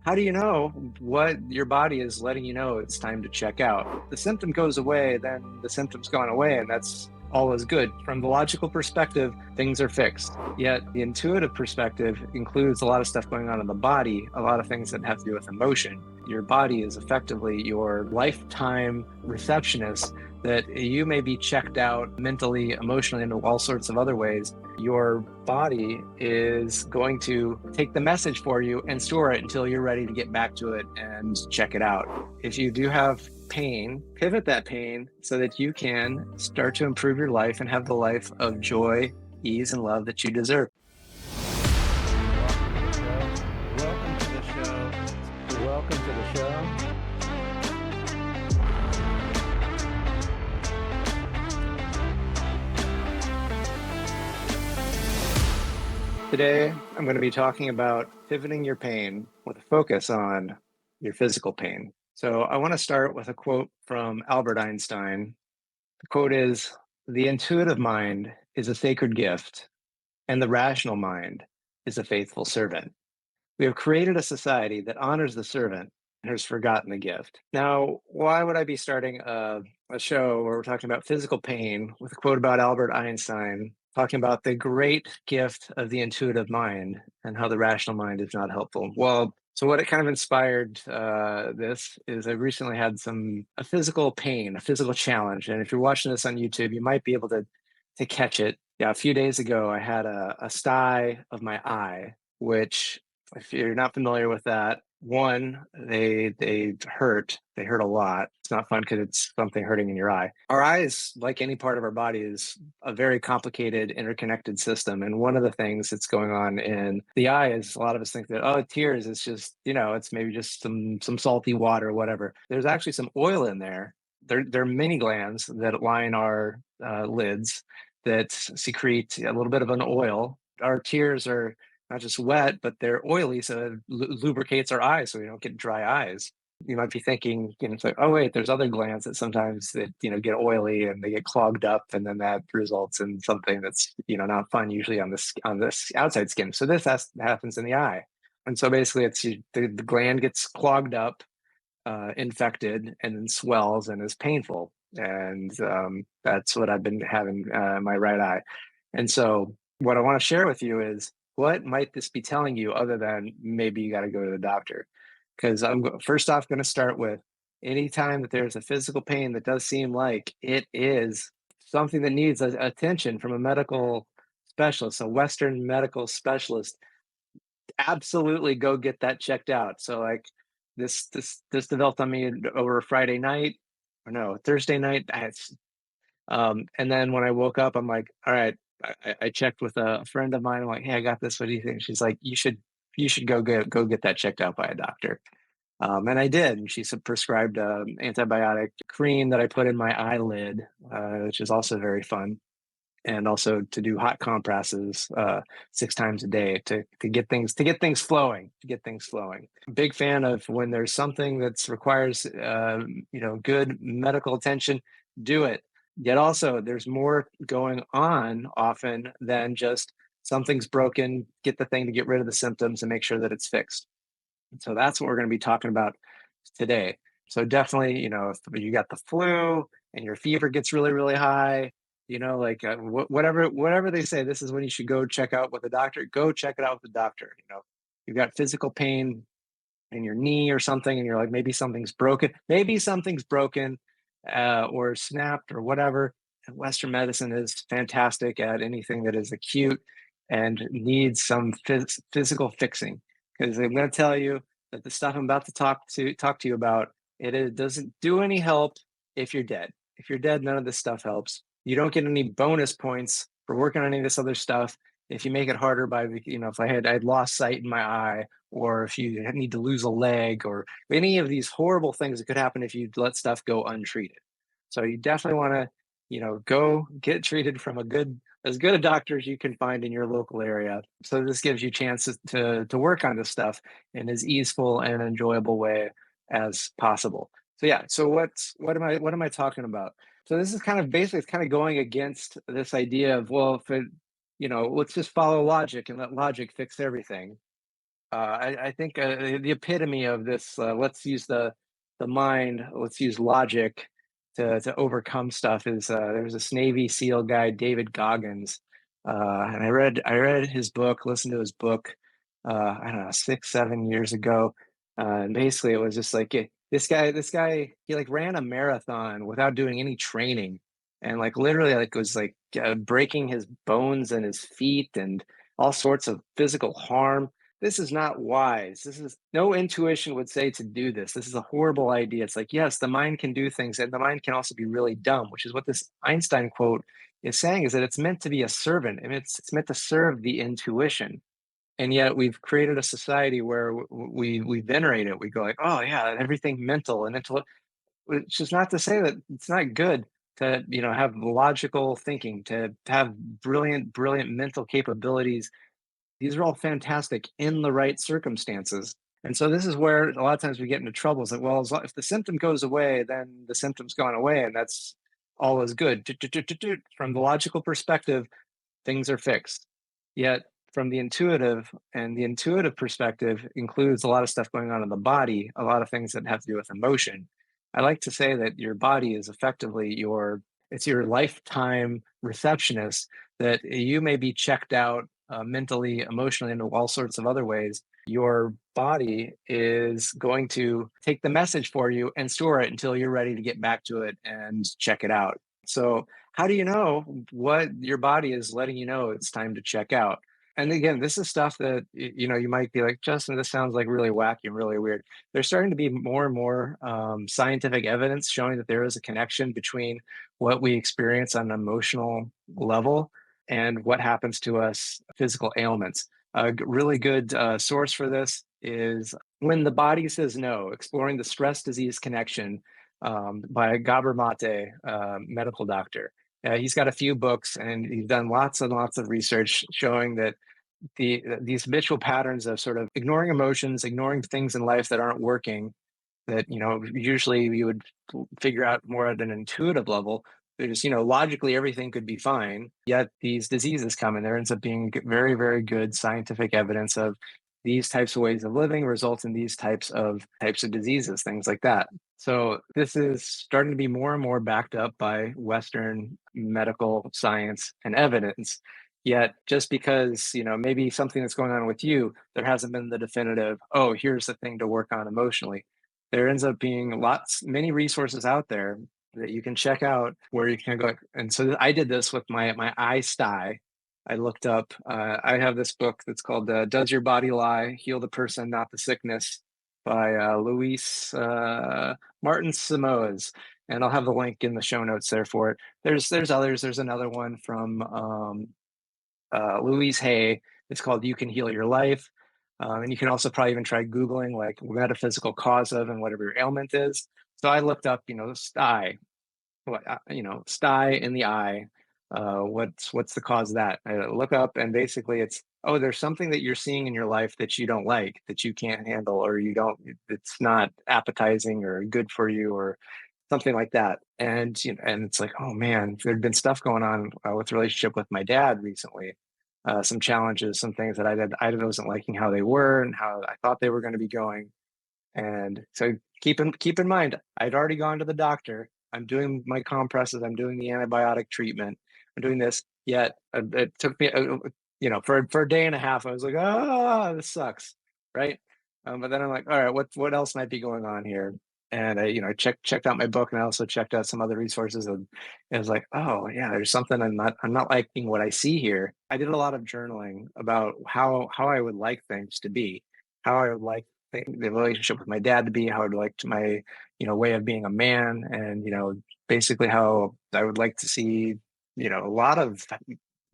How do you know what your body is letting you know it's time to check out? The symptom goes away, then the symptom's gone away, and that's all is good. From the logical perspective, things are fixed. Yet the intuitive perspective includes a lot of stuff going on in the body, a lot of things that have to do with emotion. Your body is effectively your lifetime receptionist that you may be checked out mentally, emotionally, and all sorts of other ways. Your body is going to take the message for you and store it until you're ready to get back to it and check it out. If you do have pain, pivot that pain so that you can start to improve your life and have the life of joy, ease, and love that you deserve. Welcome to the show. Welcome to the show. Today, I'm going to be talking about pivoting your pain with a focus on your physical pain. So I want to start with a quote from Albert Einstein. The quote is, "The intuitive mind is a sacred gift, and the rational mind is a faithful servant. We have created a society that honors the servant and has forgotten the gift." Now, why would I be starting a show where we're talking about physical pain with a quote about Albert Einstein, talking about the great gift of the intuitive mind and how the rational mind is not helpful? Well, so what it kind of inspired this is I recently had a physical pain, a physical challenge, and if you're watching this on YouTube, you might be able to catch it. Yeah, a few days ago, I had a sty of my eye, which, if you're not familiar with that, one, they hurt. They hurt a lot. It's not fun because it's something hurting in your eye. Our eyes, like any part of our body, is a very complicated, interconnected system. And one of the things that's going on in the eye is a lot of us think that, oh, tears, it's just, it's maybe just some salty water or whatever. There's actually some oil in there. There are mini glands that line our lids that secrete a little bit of an oil. Our tears are not just wet, but they're oily, so it lubricates our eyes so we don't get dry eyes. You might be thinking, it's like, oh wait, there's other glands that sometimes that get oily and they get clogged up, and then that results in something that's not fun usually on this outside skin. So happens in the eye, and so basically the gland gets clogged up, infected, and then swells and is painful, and that's what I've been having in my right eye. And so what I want to share with you is, what might this be telling you other than maybe you got to go to the doctor? Because first off going to start with, anytime that there's a physical pain that does seem like it is something that needs attention from a medical specialist, a Western medical specialist, absolutely go get that checked out. So like this developed on me over a Friday night, or no, Thursday night. And then when I woke up, I'm like, all right, I checked with a friend of mine. I'm like, hey, I got this. What do you think? She's like, you should go get that checked out by a doctor. And I did. And she prescribed antibiotic cream that I put in my eyelid, which is also very fun. And also to do hot compresses 6 times a day to get things flowing. Big fan of when there's something that requires good medical attention, do it. Yet also, there's more going on often than just something's broken, get the thing to get rid of the symptoms and make sure that it's fixed. And so that's what we're going to be talking about today. So definitely, if you got the flu and your fever gets really, really high, like whatever they say, this is when you should go check out with a doctor. Go check it out with the doctor. You've got physical pain in your knee or something, and you're like, maybe something's broken. Or snapped or whatever. And Western medicine is fantastic at anything that is acute and needs some physical fixing. Because I'm going to tell you that the stuff I'm about to talk to you about, it doesn't do any help if you're dead. If you're dead, none of this stuff helps. You don't get any bonus points for working on any of this other stuff if you make it harder by, if I had lost sight in my eye, or if you need to lose a leg, or any of these horrible things that could happen if you let stuff go untreated. So you definitely want to, go get treated from as good a doctor as you can find in your local area. So this gives you chances to work on this stuff in as easeful and enjoyable way as possible. So yeah, so what am I talking about? So this is kind of basically, it's kind of going against this idea of, well, if it, let's just follow logic and let logic fix everything. I think the epitome of this, let's use the mind, let's use logic to overcome stuff is there's this Navy SEAL guy, David Goggins, and I read his book, listened to his book, I don't know, 6, 7 years ago, and basically it was just like this guy, he like ran a marathon without doing any training, and like literally like was like breaking his bones and his feet and all sorts of physical harm. This is not wise. This is no intuition would say to do this. This is a horrible idea. It's like, yes, the mind can do things, and the mind can also be really dumb, which is what this Einstein quote is saying, is that it's meant to be a servant and it's meant to serve the intuition. And yet we've created a society where we venerate it. We go like, oh yeah, everything mental and intellect, which is not to say that it's not good to, have logical thinking, to have brilliant mental capabilities. These are all fantastic in the right circumstances. And so this is where a lot of times we get into trouble. It's like, well, if the symptom goes away, then the symptom's gone away, and that's all is good. From the logical perspective, things are fixed. Yet from the intuitive perspective includes a lot of stuff going on in the body, a lot of things that have to do with emotion. I like to say that your body is effectively it's your lifetime receptionist, that you may be checked out mentally, emotionally, and all sorts of other ways. Your body is going to take the message for you and store it until you're ready to get back to it and check it out. So how do you know what your body is letting you know it's time to check out? And again, this is stuff that you might be like, Justin, this sounds like really wacky and really weird. There's starting to be more and more scientific evidence showing that there is a connection between what we experience on an emotional level and what happens to us physical ailments. A really good source for this is When the Body Says No, Exploring the Stress Disease Connection, by Gabor Maté, medical doctor. He's got a few books and he's done lots and lots of research showing that these habitual patterns of sort of ignoring emotions, ignoring things in life that aren't working, that usually you would figure out more at an intuitive level. There's logically everything could be fine, yet these diseases come, and there ends up being very, very good scientific evidence of these types of ways of living results in these types of diseases, things like that. So this is starting to be more and more backed up by Western medical science and evidence. Yet just because, maybe something that's going on with you, there hasn't been the definitive, oh, here's the thing to work on emotionally. There ends up being many resources out there that you can check out where you can go. And so I did this with my I sty. I looked up, I have this book that's called Does Your Body Lie? Heal the Person, Not the Sickness, by Luis Martins Simoes. And I'll have the link in the show notes there for it. There's others. There's another one from Louise Hay. It's called You Can Heal Your Life. And you can also probably even try Googling like metaphysical cause of and whatever your ailment is. So I looked up, sty, sty in the eye. What's the cause of that? I look up and basically it's, oh, there's something that you're seeing in your life that you don't like, that you can't handle, or it's not appetizing or good for you, or something like that. And and it's like, oh man, there'd been stuff going on with the relationship with my dad recently, some challenges, some things that I wasn't liking how they were and how I thought they were going to be going. And so keep in mind, I'd already gone to the doctor. I'm doing my compresses. I'm doing the antibiotic treatment. I'm doing this. Yet it took me, for a day and a half. I was like, oh, this sucks, right? But then I'm like, all right, what else might be going on here? And I checked out my book, and I also checked out some other resources, and it was like, oh yeah, there's something I'm not liking what I see here. I did a lot of journaling about how I would like things to be, how I would like the relationship with my dad to be, how I'd like to my way of being a man, and basically how I would like to see a lot of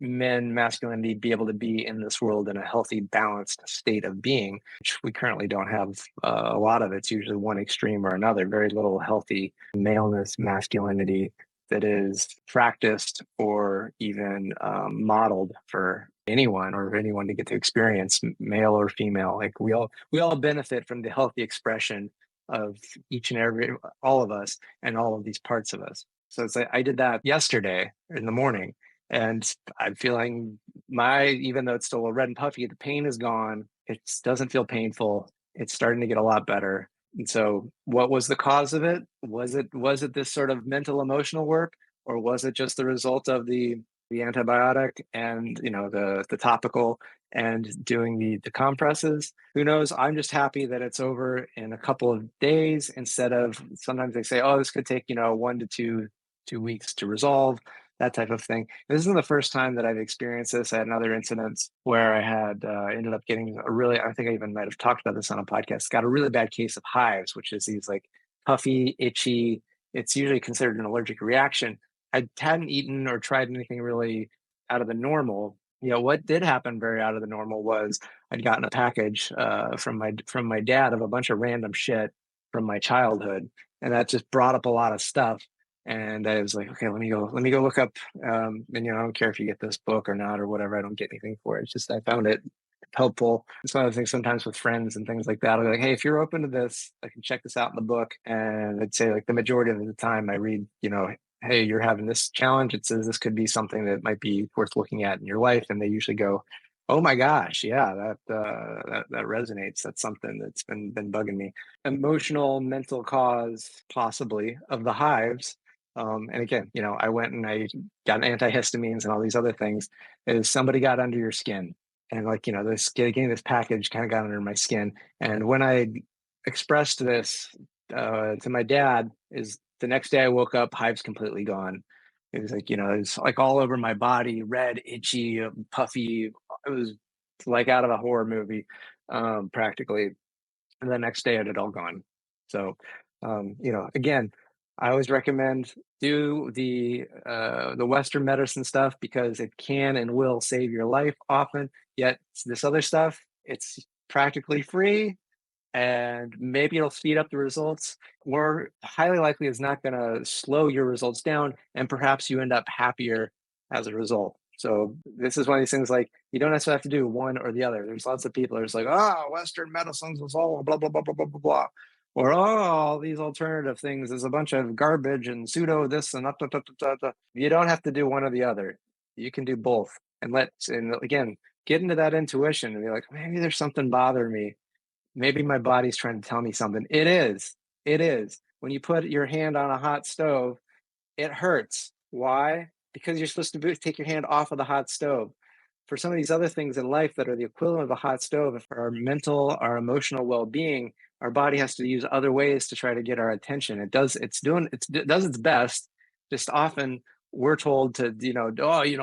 men masculinity be able to be in this world in a healthy, balanced state of being, which we currently don't have a lot of. It's usually one extreme or another, very little healthy maleness, masculinity that is practiced or even modeled for anyone to get to experience, male or female. Like we all benefit from the healthy expression of each and every all of us and all of these parts of us. So it's like I did that yesterday in the morning, and I'm feeling even though it's still a red and puffy, the pain is gone. It doesn't feel painful. It's starting to get a lot better. And so what was the cause of it? Was it this sort of mental emotional work, or was it just the result of the antibiotic and the topical and doing the compresses? Who knows? I'm just happy that it's over in a couple of days instead of sometimes they say, oh, this could take 1 to 2 weeks to resolve, that type of thing. This isn't the first time that I've experienced this. I had another incident where I had ended up getting I think I even might have talked about this on a podcast, got a really bad case of hives, which is these like puffy, itchy, it's usually considered an allergic reaction. I hadn't eaten or tried anything really out of the normal. What did happen very out of the normal was I'd gotten a package from my dad of a bunch of random shit from my childhood, and that just brought up a lot of stuff. And I was like, okay, let me go look up. And I don't care if you get this book or not or whatever. I don't get anything for it. It's just I found it helpful. It's one of the things sometimes with friends and things like that. I'll be like, hey, if you're open to this, I can check this out in the book. And I'd say like the majority of the time I read, hey, you're having this challenge. It says this could be something that might be worth looking at in your life. And they usually go, oh my gosh, yeah, that resonates. That's something that's been bugging me. Emotional, mental cause possibly of the hives. And again, I went and I got antihistamines and all these other things. Is somebody got under your skin, and like this getting this package kind of got under my skin. And when I expressed this to my dad, is the next day I woke up, hives completely gone. It was like it's like all over my body, red, itchy, puffy. It was like out of a horror movie, practically. And the next day it had all gone. So, again, I always recommend do the Western medicine stuff because it can and will save your life often. Yet this other stuff, it's practically free, and maybe it'll speed up the results. Or highly likely, it's not going to slow your results down, and perhaps you end up happier as a result. So this is one of these things like you don't necessarily have to do one or the other. There's lots of people who's like, oh, Western medicines is all blah blah blah blah blah blah blah, or oh, all these alternative things is a bunch of garbage and pseudo this and You don't have to do one or the other. You can do both, and again get into that intuition and be like, maybe there's something bothering me. Maybe my body's trying to tell me something. It is. It is. When you put your hand on a hot stove, it hurts. Why? Because you're supposed to take your hand off of the hot stove. For some of these other things in life that are the equivalent of a hot stove, if our mental, our emotional well-being, our body has to use other ways to try to get our attention. It does its best. Just often we're told to,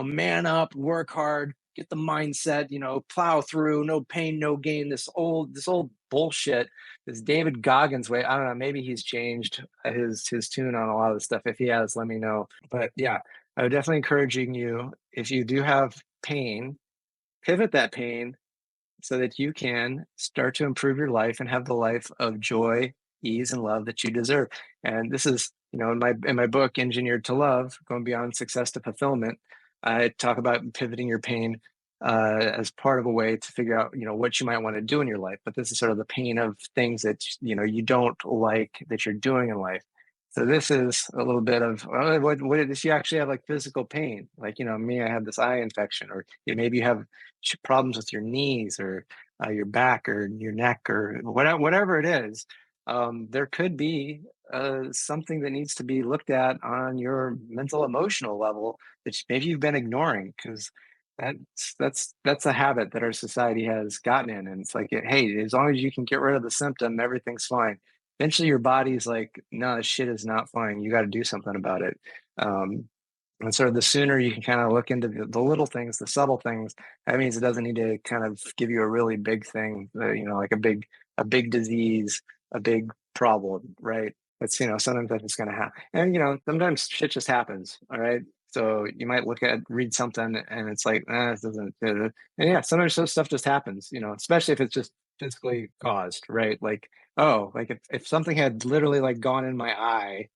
man up, work hard, get the mindset, plow through, no pain, no gain. This old bullshit, this David Goggins way. I don't know. Maybe he's changed his tune on a lot of the stuff. If he has, let me know. But yeah, I would definitely encouraging you, if you do have pain, pivot that pain so that you can start to improve your life and have the life of joy, ease, and love that you deserve. And this is, in my book, Engineered to Love, Going Beyond Success to Fulfillment, I talk about pivoting your pain as part of a way to figure out, what you might want to do in your life. But this is sort of the pain of things that, you don't like that you're doing in life. So this is a little bit of what does she actually have, like physical pain? Like, me, I have this eye infection, or maybe you have problems with your knees or your back or your neck or whatever it is. There could be something that needs to be looked at on your mental emotional level that maybe you've been ignoring, because that's a habit that our society has gotten in. And it's like, hey, as long as you can get rid of the symptom, everything's fine. Eventually your body's like, no, this shit is not fine, you got to do something about it. And sort of the sooner you can kind of look into the little things, the subtle things, that means it doesn't need to kind of give you a really big thing, like a big disease, a big problem, right? It's, sometimes that's just going to happen. And, sometimes shit just happens. All right. So you might read something and it's like, this doesn't, and yeah, sometimes this stuff just happens, especially if it's just physically caused, right? Like, oh, like if something had literally like gone in my eye,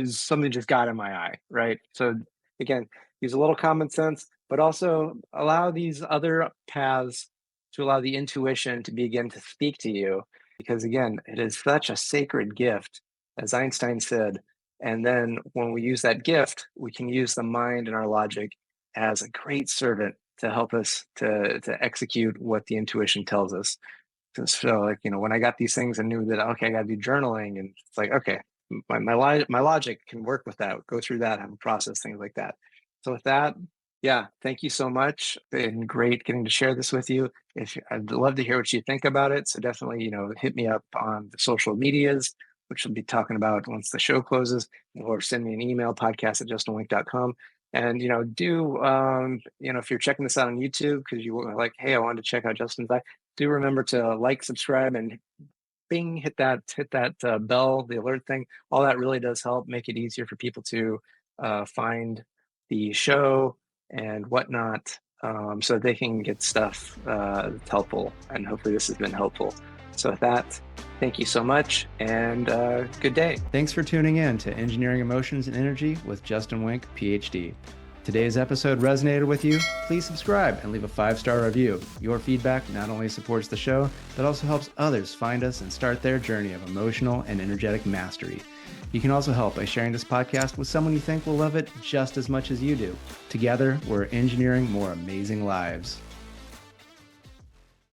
something just got in my eye, right? So again, use a little common sense, but also allow these other paths to allow the intuition to begin to speak to you, because again, it is such a sacred gift, as Einstein said. And then when we use that gift, we can use the mind and our logic as a great servant to help us to execute what the intuition tells us. So like, when I got these things, I knew that, okay, I got to do journaling, and it's like, okay, my logic can work with that, go through that, have a process, things like that. So with that, yeah, thank you so much. Been great getting to share this with you. I'd love to hear what you think about it. So definitely, hit me up on the social medias, which we'll be talking about once the show closes, or send me an email, podcast@justinwink.com. And, if you're checking this out on YouTube, because you were like, hey, I wanted to check out Justin's life, do remember to like, subscribe, and bing, hit that bell, the alert thing. All that really does help make it easier for people to find the show and whatnot, so they can get stuff that's helpful. And hopefully this has been helpful. So with that, thank you so much, and good day. Thanks for tuning in to Engineering Emotions and Energy with Justin Wink, Ph.D. Today's episode resonated with you? Please subscribe and leave a 5-star review. Your feedback not only supports the show, but also helps others find us and start their journey of emotional and energetic mastery. You can also help by sharing this podcast with someone you think will love it just as much as you do. Together, we're engineering more amazing lives.